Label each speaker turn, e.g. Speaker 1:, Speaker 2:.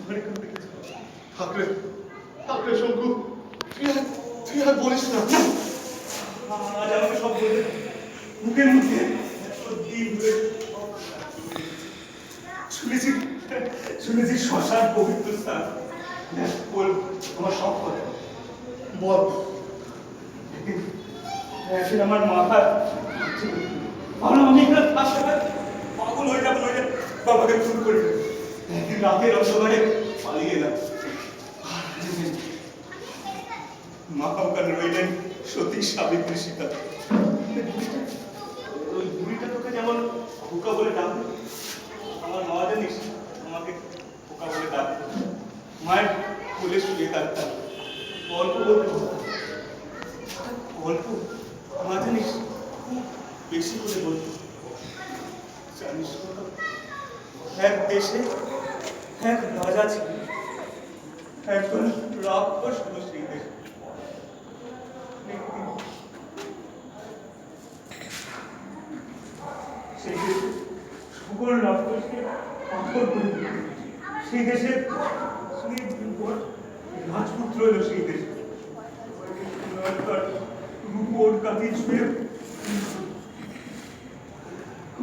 Speaker 1: তোমার এখান থেকে থাকলে থাকলে শঙ্কু তুই আর বলিস না। আজ আমাকে সব বলে মুখের মধ্যে শুনেছি শুনেছি শ্মশান পবিত্র স্থান। বল তোমার সব কথা বল। এখন আমার মাথা আমি পাগল হয়ে যাবো নইলে বাবাকে খুন করে একদিন রাতের অন্ধকারে পালিয়ে এলাম। মা ওখানে রইলেন সতী সাবিত্রী সীতা। ওই বুড়িটা তোকে যেমন খোকা বলে ডাকতো, আমার মা জানিস আমাকে খোকা বলে ডাকতো। মায়ের কোলে শুয়ে থাকতাম, গল্প বলতে গল্প মা জানিস খুব বেশি করে বলতো। জানিস এক দেশে এক রাজা ছিল, একজন রাক্ষস ছিল সেই দেশে। সেই দেশে সকল রাক্ষসকে পাথর করে দিল। সেই দেশে রাজপুত্র এলো সেই দেশে রূপোর কাতি ছুঁয়ে